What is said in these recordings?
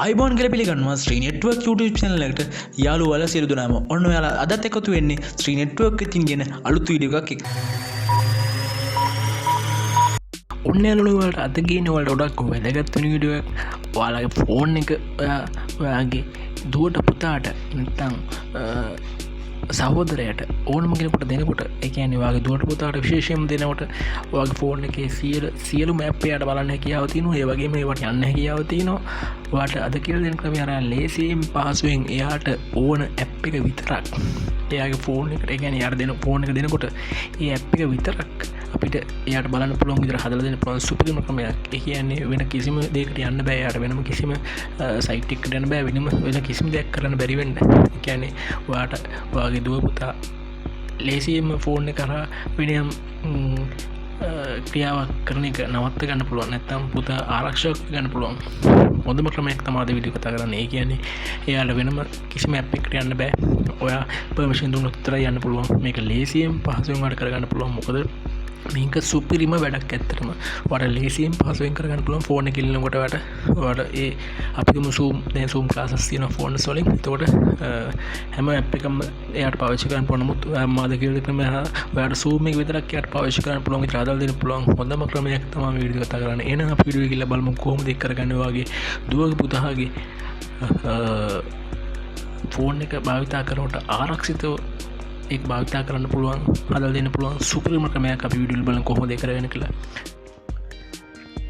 iBon කියලා පිළිගන්නවා ශ්‍රී network YouTube channel එකට යාළුවෝ සියලු දෙනාම ඔන්න ඔයාලා අදත් එකතු වෙන්නේ ශ්‍රී නෙට්වර්ක් එකකින් ගෙන අලුත් වීඩියෝ එකක් එක්ක. ඔන්න යාළුවෝ වලට අද ගේන වලට ගොඩක් වැදගත් වෙන වීඩියෝ එකක්. ඔයාලගේ ෆෝන් එක ඔයාගේ දුවට පුතාට නැත්නම් සහෝදරයට ඕනම කෙනෙකුට දෙනකොට ඒ කියන්නේ ඔයාගේ දුවට පුතාට විශේෂයෙන්ම දෙනකොට ඔයාගේ ෆෝන් එකේ සියලුම ඇප් එයාට බලන්න හැකියාව තියෙනවා. ඒ වගේම ඒවට යන්න හැකියාව තියෙනවා. ඔයාට අද කියලා දෙන ක්‍රමය අර ලේසියෙන් පහසුවෙන් එයාට ඕන ඇප් එක විතරක් එයාගේ ෆෝන් එකට ඒ කියන්නේ එයාට දෙන ෆෝන් එක දෙනකොට ඒ ඇප් එක විතරක් අපිට එයාට බලන්න පුළුවන් විදිහට හදලා දෙන්න පුළුවන් සුපිරිම ක්‍රමයක්. ඒ කියන්නේ වෙන කිසිම දෙයකට යන්න බෑ. එයාට වෙනම කිසිම සයිට් එකකට යන්න බෑ. වෙන කිසිම දෙයක් කරන්න බැරි වෙන්න. ඒ කියන්නේ ඔයාට ඔයාගේ දුව පුතා ලේසියෙන්ම ෆෝන් එක කරා වෙනම ක්‍රියාවක් කරන එක නවත්ත ගන්න පුළුවන්. නැත්නම් පුතා ආරක්ෂා ගන්න පුළුවන්. හොඳම ක්‍රමයක් තමයි අද වීඩියෝ කතා කරන්නේ. ඒ කියන්නේ එයාට වෙනම කිසිම ඇප් එකකට යන්න බෑ. ඔයා පර්මිෂන් දුන්නොත් විතරයි යන්න පුළුවන්. මේක ලේසියෙන් පහසුවෙන් වැඩ කරගන්න පුළුවන්. මොකද මේක සුපිරිම වැඩක් ඇත්තටම. ඔයාට ලේසියෙන් පහසුවෙන් කරගන්න පුළුවන් ෆෝන් එක ඉල්ලනකොට ඔයාට ඒ අපිටම Zoom classes තියෙනවා ෆෝන්ස් වලින්. එතකොට හැම ඇප් එකම එයාට පාවිච්චි කරන්න පුළුවන්. නමුත් මාද කියලා ක්‍රමය ඔයාට Zoom එක විතරක් එයාට පාවිච්චි කරන්න පුළුවන් විතර හදලා දෙන්න පුළුවන් හොඳම ක්‍රමයක් තමයි මේ වීඩියෝ කතා කරන්නේ. එහෙනම් අපි වීඩියෝ එක ගිහලා බලමු කොහොමද ඒක කරගන්නේ. ඔයාගේ දුවගේ පුතාගේ ෆෝන් එක භාවිතා කරනකොට ආරක්ෂිතව ඒක භාවිතා කරන්න පුළුවන් හදලා දෙන්න පුළුවන් සුපිරිම ක්‍රමයක් අපි වීඩියෝ බලන කොහොමද ඒක කරගෙන කියලා.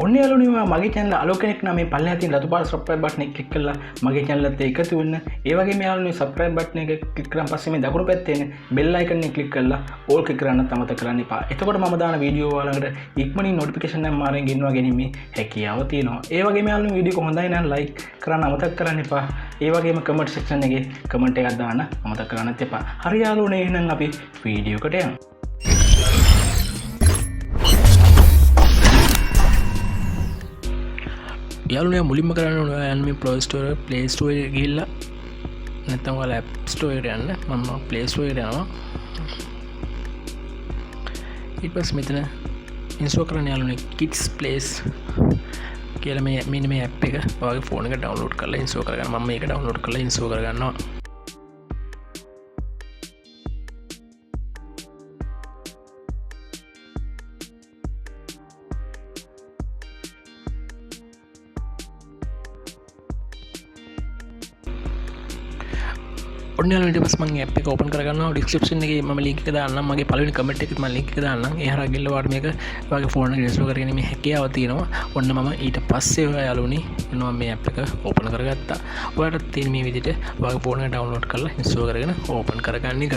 ඔන්න යාළුවනේ මගේ channel අලෝ කෙනෙක් නම් මේ පල්ලෙහා තියෙන රතු පාට subscribe button එක click කරලා මගේ channel එකට එකතු වෙන්න. ඒ වගේම යාළුවනේ subscribe button එක click කරාන් පස්සේ මේ දකුණු පැත්තේ තියෙන bell icon එක click කරලා all click කරන්නත් අමතක කරන්න එපා. එතකොට මම දාන වීඩියෝ වලකට ඉක්මනින් notification එක මාරෙන් ගෙන්නවා ගැනීමේ හැකියාව තියෙනවා. ඒ වගේම යාළුවනේ වීඩියෝ එක හොඳයි නම් like කරන්න අමතක කරන්න එපා. ඒ වගේම comment section එකේ comment එකක් දාන්න අමතක කරන්නත් එපා. හරි යාළුවනේ එහෙනම් අපි වීඩියෝ එකට යමු. යාළුවනේ මුලින්ම කරන්න ඕන ඔයාලා මේ Play Store එකට ගිහිල්ලා නැත්නම් ඔයාලා App Store එකට යන්න. මම Play Store එකට යනවා. ඊට පස්සේ මෙතන install කරන්න යාළුවනේ Kids Place කියලා මේ app එක ඔයාගේ ෆෝන් එකට download කරලා install කරගන්න. මම මේක download කරලා install කරගන්නවා. ඔන්න ඊට පස්සේ මම app එක open කරගන්නවා. description එකේ මම link එක දාන්නම්. මගේ පළවෙනි comment එකෙත් මම link එක දාන්නම්. ඒ හරහා ගිහලා ඔයාලට මේක ඔයාගේ ෆෝන් එකේ install කරගෙන මේ හැකියාව තියෙනවා. ඔන්න මම ඊට පස්සේ යාළුවනේ මම මේ app එක open කරගත්තා. ඔයාලට තියෙන මේ විදිහට ඔයාගේ ෆෝන් එක download කරලා install කරගෙන open කරගන්න එක.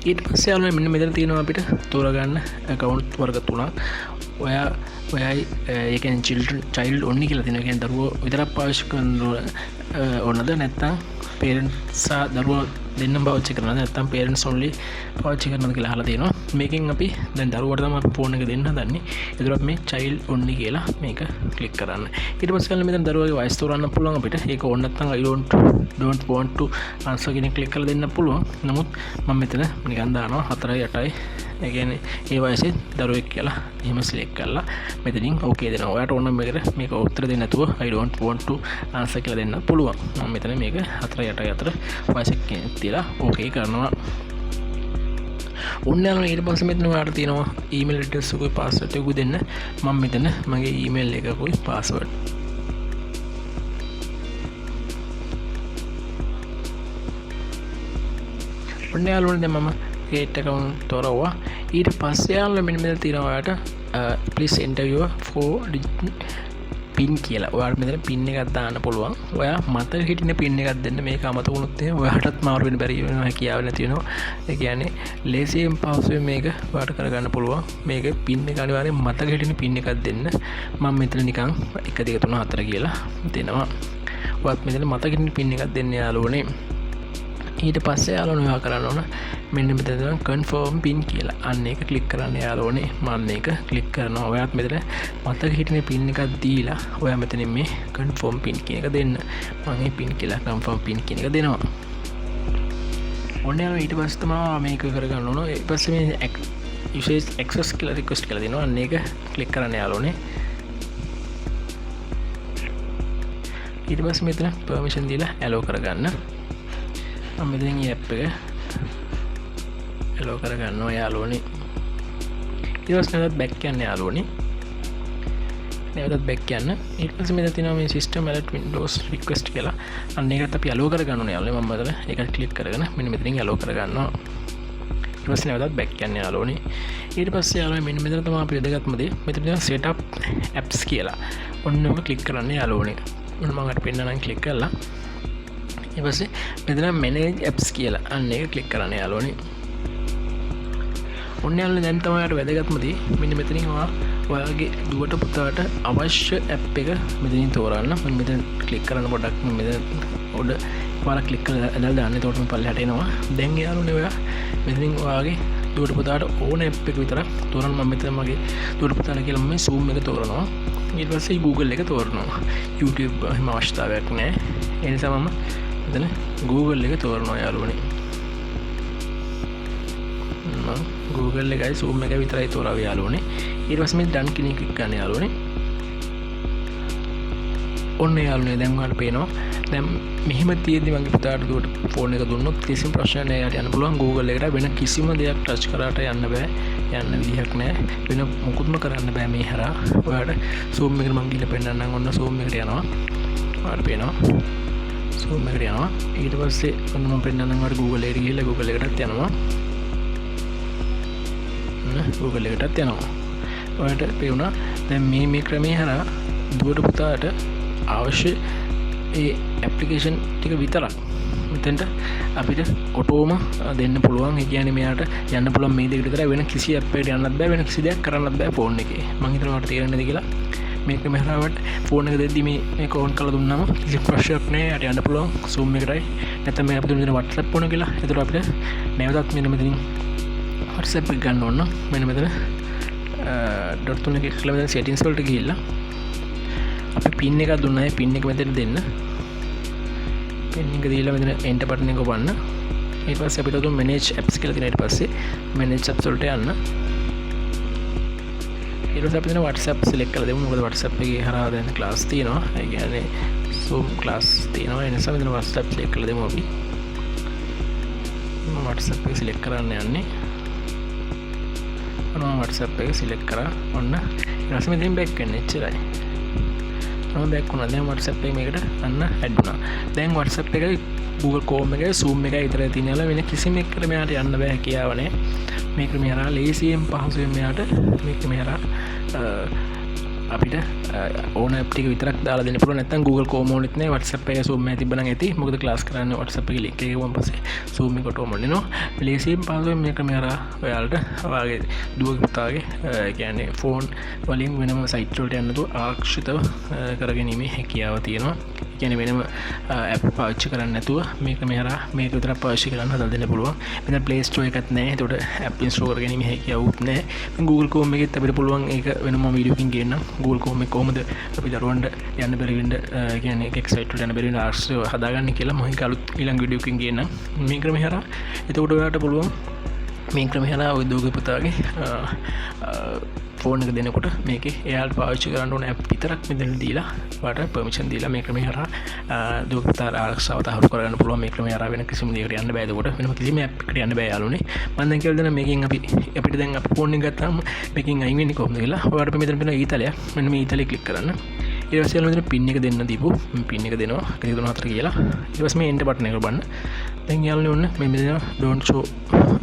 ඊට පස්සේ යාළුවනේ මෙන්න මෙතන තියෙනවා අපිට තෝරගන්න account වර්ග තුනක්. ඔයයි ඒ කියන්නේ child only කියලා තියෙනවා. ඒ කියන්නේ දරුවෝ විතරක් පාවිච්චි කරන ඕනද නැත්නම් parents දරුවෝ දෙන්නම පාවිච්චි කරනවද නැත්නම් parents only පාවිච්චි කරනවද කියලා අහලා තියෙනවා. මේකෙන් අපි දැන් දරුවට තමයි ෆෝන් එක දෙන්න හදන්නේ. ඒතර අපි මේ child only කියලා මේක ක්ලික් කරන්න. ඊට පස්සේ මෙතන දරුවගේ වයස තෝරන්න පුළුවන් අපිට. ඒක ඕන නැත්නම් I don't want to answer කියන ක්ලික් කරලා දෙන්න පුළුවන්. නමුත් මම මෙතන නිකන් දානවා 4යි 8යි. ඒ කියන්නේ ඒ වයසේ දරුවෙක් කියලා එහෙම select කරලා මෙතනින් okay දෙනවා. ඔයාට ඕන නම් මේක උත්තර දෙන්න නැතුව I don't want to answer කියලා දෙන්න පුළුවන්. මම මෙතන මේක 4යි 8යි අතර වයසක් තියලා okay කරනවා. ඔන්න ඊට පස්සේ මෙතන ඔයාලට තියෙනවා email address එකකුයි password එකකුයි දෙන්න. මම මෙතන මගේ email එකකුයි password ඔන්න යාළුවනේ දැන් මම create account තෝරවුවා. ඊට පස්සේ යාළුවනේ මෙන්න මෙතන තියෙනවා ඔයාලට please enter your 4-digit pin කියලා. ඔයාලට මෙතන pin එකක් දාන්න පුළුවන්. ඔයා මතක හිටින pin එකක් දෙන්න. මේක අමතක වුණොත් එහෙනම් ඔයාටත් මාරු වෙන්න බැරි වෙනවා කියාව නැති වෙනවා. ඒ කියන්නේ ලේසියෙන් පහසුවෙන් මේක ඔයාට කරගන්න පුළුවන්. මේක pin එක අනිවාර්යෙන් මතක හිටින pin එකක් දෙන්න. මම මෙතන නිකන් 1 2 3 4 කියලා දෙනවා. ඔයත් මෙතන මතක හිටින pin එකක් දෙන්න යාළුවනේ. ඊට පස්සේ යාළුවනේ ඔයා කරන්න ඕන මෙන්න මෙතන තියෙනවා confirm pin කියලා. අන්න ඒක ක්ලික් කරන්න යාළුවනේ. මම මේක ක්ලික් කරනවා. ඔයාත් මෙතන මතක හිටින pin එකක් දීලා ඔයා මෙතනින් මේ confirm pin කියන එක දෙන්න. මම මේ pin කියලා confirm pin කියන එක දෙනවා. ඔන්න යාළුවනේ ඊට පස්සේ තමයි මේක කරගන්න ඕන. ඊට පස්සේ මේ usage access කියලා request කියලා දෙනවා. අන්න ඒක ක්ලික් කරන්න යාළුවනේ. ඊට පස්සේ මෙතන permission දීලා allow කරගන්න. මම මෙතනින් මේ app එක allow කරගන්නවා යාළුවනේ. ඊට පස්සේ නැවත back යන්න යාළුවනේ. නැවතත් back යන්න. ඊට පස්සේ මෙතන තියෙනවා මේ system alert windows request කියලා. අන්න ඒකත් අපි allow කරගන්න ඕනේ යාළුවනේ. මම මෙතන ඒකට click කරගෙන මෙන්න මෙතනින් allow කරගන්නවා. ඊට පස්සේ නැවතත් back යන්න යාළුවනේ. ඊට පස්සේ යාළුවනේ මෙන්න මෙතන තමයි අපි වැදගත්ම දේ. මෙතන තියෙනවා setup apps කියලා. ඔන්න ඔක click කරන්න යාළුවනේ. ඔන්න මම අර පෙන්නනම් click කරලා ඊට පස්සේ මෙතන manage apps කියලා අන්න ඒක click කරන්න යාළුවනේ. ඔන්න යාළුවනේ දැන් තමයි අර වැදගත්ම දේ. මෙන්න මෙතනින් ඔයාගේ දුවට පුතාට අවශ්‍ය app එක මෙතනින් තෝරන්න. මම මෙතන click කරන්න පොඩ්ඩක් මෙතන උඩ පාරක් click කරලා ඇදලා දාන්න. එතකොට මම පල්ලෙහාට එනවා. දැන් යාළුවනේ ඔයා මෙතනින් ඔයාගේ දුවට පුතාට ඕන app එක විතරක් තෝරන්න. මම මෙතන මගේ දුවට පුතාට කියලා මම zoom එක තෝරනවා. ඊට පස්සේ Google එක තෝරනවා. YouTube එහෙම අවශ්‍යතාවයක් නැහැ. ඒ නිසා මම මෙතන Google එක තෝරනවා යාළුවනේ. මම Google එකයි zoom එක විතරයි තෝරාවේ යාළුවනේ. ඊට පස්සේ මේ done කියන එක ක්ලික් කරන්න යාළුවනේ. ඔන්න යාළුවනේ දැන් ඔයාලට පේනවා. දැන් මෙහෙම තියෙද්දි මගේ පුතාට දුවට ෆෝන් එක දුන්නොත් කිසිම ප්‍රශ්නයක් නැහැ. යාට යන්න පුළුවන් Google එකට. වෙන කිසිම දෙයක් ටච් කරාට යන්න බෑ. යන්න විදිහක් නැහැ. වෙන මොකුත්ම කරන්න බෑ මේ හරහා. ඔයාලට zoom එකට මම ගිහලා පෙන්නන්නම්. ඔන්න zoom එකට යනවා. ඔයාලට පේනවා. zoom එකට යනවා. ඊට පස්සේ ඔන්න මම පෙන්නන්නම් ඔයාලට Google එකට ගිහලා Google එකටත් යනවා. Google එකටත් යනවා. ඔයාලට පේනවා දැන් මේ ක්‍රමයේ හරහා දුවට පුතාට අවශ්‍ය ඒ ඇප්ලිකේෂන් ටික විතරක් මෙතෙන්ට අපිට ඔටෝම දෙන්න පුළුවන්. ඒ කියන්නේ මෙයාට යන්න පුළුවන් මේ දෙකට විතරයි. වෙන කිසි ඇප් එකකට යන්නත් බෑ. වෙන කිසි දෙයක් කරන්නත් බෑ ෆෝන් එකේ. මම හිතනවා ඔයාලට තේරෙන්නේ නැති කියලා. මේක මෙහරවට ෆෝන් එක දෙද්දි මේක ඕන් කරලා දුන්නාම කිසි ප්‍රශ්නයක් නෑ. යට යන්න පුළුවන් zoom එකටයි. නැත්නම් මේ අපිට දෙන WhatsApp ඕන කියලා. ඒතර අපිට නැවතත් මෙන්න මෙතනින් WhatsApp එක ගන්න ඕන. මෙන්න මෙතන ඩොට් තුන එක කියලා මෙතන settings වලට ගිහිල්ලා අපි pin එකක් දුන්නා. ඒ pin එක මෙතන දෙන්න. pin එක දීලා මෙතන enter button එක ඔබන්න. ඊට පස්සේ අපිට උතුම් manage apps කියලා තියෙනවා. ඊට පස්සේ manage apps වලට යන්න. ඊට පස්සේ අපි දෙන WhatsApp select කරලා දෙමු. මොකද WhatsApp එකේ හරහා දැන් class තියෙනවා. ඒ කියන්නේ Zoom class තියෙනවා. ඒ නිසා මෙතන WhatsApp select කරලා දෙමු අපි. මම WhatsApp එක select කරන්න යන්නේ. මම WhatsApp එක select කරා. ඔන්න ඊට පස්සේ මෙතෙන් back වෙන්න එච්චරයි. මම back වුණා. දැන් WhatsApp එක මේකට අන්න add වුණා. දැන් WhatsApp එක Google Chrome එකේ Zoom එකයි විතරයි තියෙනවා. වෙන කිසිම එකකට මෙයාට යන්න බෑ කියාව නෑ. මේක මෙහරා ලේසියෙන් පහසුවෙන් මෙයාට මේක මෙහරා අපිට ඕන ඇප් ටික විතරක් දාලා දෙන්න පුළුවන්. නැත්නම් Google Chrome ඕනෙත් නෑ. WhatsApp එක Zoom එකේ තිබ්බනම් ඇති. මොකද ක්ලාස් කරන්නේ WhatsApp එකේ link එක ගිහුවම පස්සේ Zoom එකට ඕම වෙනවා. ලේසියෙන් පහසුවෙන් මේක මෙහරා ඔයාලට ඔයාගේ දුව පුතාගේ කියන්නේ ෆෝන් වලින් වෙනම සයිට් වලට යන්න තු ආරක්ෂිතව කරගැනීමේ හැකියාව තියෙනවා. කියන්නේ වෙනම ඇප් පාවිච්චි කරන්නේ නැතුව මේක මෙහරා මේක විතරක් පාවිච්චි කරන්න හදලා දෙන්න පුළුවන්. මෙතන Play Store එකක් නැහැ. ඒකට ඇප් ඉන්ස්ටෝල් කරගැනීමේ හැකියාවක් නැහැ. Google Chrome එකෙත් අපිට පුළුවන් ඒක වෙනම වීඩියෝ එකකින් ගේන්න. Google Chrome එක කොහොමද අපි දරුවන්ට යන්න බැරි වෙන්න කියන්නේ එක සයිට් වලට යන්න බැරි වෙන ආර්ට්ස් හදාගන්න කියලා මම අලුත් ඊළඟ වීඩියෝ එකකින් ගේන්නම්. මේ ක්‍රමය හරහා එතකොට ඔයාලට පුළුවන් මේ ක්‍රමය හරහා ඔය දුවගේ පුතාගේ ෆෝන් එක දෙනකොට මේකේ එයාලට පාවිච්චි කරන්න ඕන ඇප් විතරක් මෙතන දීලා ඔයාලට පර්මිෂන් දීලා මේ ක්‍රමය හරහා දුවගේ පුතාට ආරක්ෂාව තහවුරු කරගන්න පුළුවන්. මේ ක්‍රමය හරහා වෙන කිසිම දෙයකට යන්න බෑ. එතකොට වෙනම කිසිම ඇප් එකකට යන්න බෑ යාළුවනේ. මම දැන් කියලා දෙනවා මේකෙන් අපිට දැන් අපි ෆෝන් එක ගත්තාම මේකෙන් අයින් වෙන්නේ කොහොමද කියලා. ඔයාලට මෙතන පේන ඊතලයක්. මෙන්න මේ ඊතලේ ක්ලික් කරන්න. ඊට පස්සේ මෙතන පින් එක දෙන්න දීපු පින් එක දෙනවා 1 2 3 4 කියලා. ඊට පස්සේ මේ enter button එක ඔබන්න. දැන් යාළුවනේ ඔන්න මේ මෙතන don't show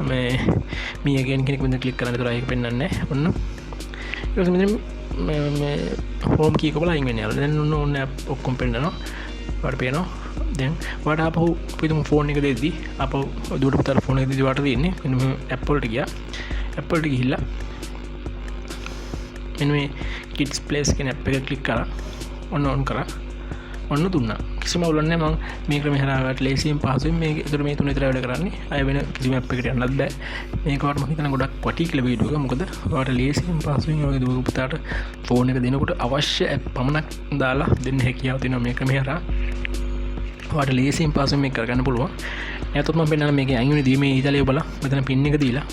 මේ again කෙනෙක් මෙතන ක්ලික් කරන්න. ඒතර ඒක පෙන්වන්නේ නැහැ. ඔන්න ඊට පස්සේ මෙතන මේ home key එක ඔබලා අයින් වෙන්න යාළුවනේ. දැන් ඔන්න app ඔක්කොම පෙන්නනවා. ඔයාලට පේනවා. දැන් ඔයාලට ආපහු පිටුම ෆෝන් එක දෙද්දි ආපහු දුවට පුතාට ෆෝන් එක දෙද්දි ඔයාලට තියෙන්නේ මෙන්න මේ app වලට ගියා. app වලට ගිහිල්ලා මෙන්න මේ kids place කියන app එක ක්ලික් කරා. ඔන්න on කරා. ඔන්න දුන්නා. කිසිම අවුලක් නැහැ. මම මේ ක්‍රමය හරහාට ලේසියෙන් පහසුවෙන් මේක ඒතර මේ තුන විතර වැඩ කරන්නේ. අය වෙන කිසිම ඇප් එකකට යන්නත් බෑ. මේක වට මම හිතන ගොඩක් වටි කියලා වීඩියෝ එක. මොකද ඔයාලට ලේසියෙන් පහසුවෙන් ඔයගේ දුව පුතාට ෆෝන් එක දෙනකොට අවශ්‍ය ඇප් පමණක් දාලා දෙන්න හැකියාව තියෙනවා මේ ක්‍රමය හරහා. ඔයාලට ලේසියෙන් පහසුවෙන් මේක කරගන්න පුළුවන්. නැත්නම් මම පෙන්නන මේකේ අයින් වෙන දී මේ ඊතලයේ ඔබලා මෙතන පින් එක දීලා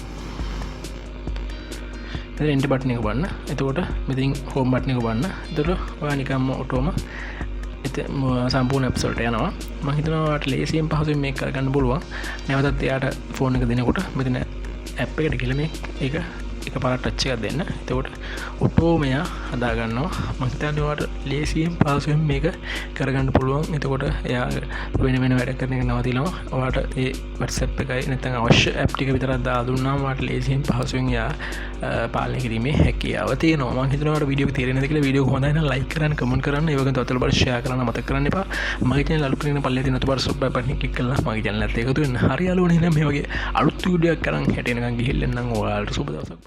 මෙතන enter button එක ඔබන්න. එතකොට මෙතනින් home button එක ඔබන්න. එතකොට ඔයා නිකම්ම ඔටෝම සම්පූර්ණ ඇප්සල්ට යනවා මහිතනවාට ලේසියෙන් පහසුවෙන් මේ කරගන්න පුළුවන් නැවතත් එයාට ෆෝන් එක දෙනකොට මෙතන ඇප් එකට ගිහලා මේ එක පාරක් ටච් එකක් දෙන්න. එතකොට ඔටෝ මෙයා හදාගන්නවා. මම හිතන්නේ ඔයාලට ලේසියෙන් පහසුවෙන් මේක කරගන්න පුළුවන්. එතකොට එයා වෙන වැඩ කරන එක නවතිනවා. ඔයාලට ඒ WhatsApp එකයි නැත්නම් අවශ්‍ය ඇප් ටික විතරක් දාලා දුන්නාම ඔයාලට ලේසියෙන් පහසුවෙන් එයා පාලනය කිරීමේ හැකියාව තියෙනවා. මම හිතනවා ඔයාලට වීඩියෝ එක තේරෙන්නේ නැති කියලා වීඩියෝ එක හොඳයි නම් ලයික් කරන්න, කමෙන්ට් කරන්න, ඒ වගේම තවත් බලන්න ෂෙයා කරන්න මතක කරන්න එපා. මගේ channel අලුත් කෙනෙක් පල්ලේ තියෙන උඩ සබ්ස්ක්‍රයිබ් බටන් එක ක්ලික් කරලා මගේ channel එකත් එකතු වෙන්න. හරි යාළුවනේ නම් මේ වගේ අලුත් වීඩියෝ එකක් කරන් හැටෙනකන් ගිහිල්ලා නම් ඔයාලට සුබ දවසක්.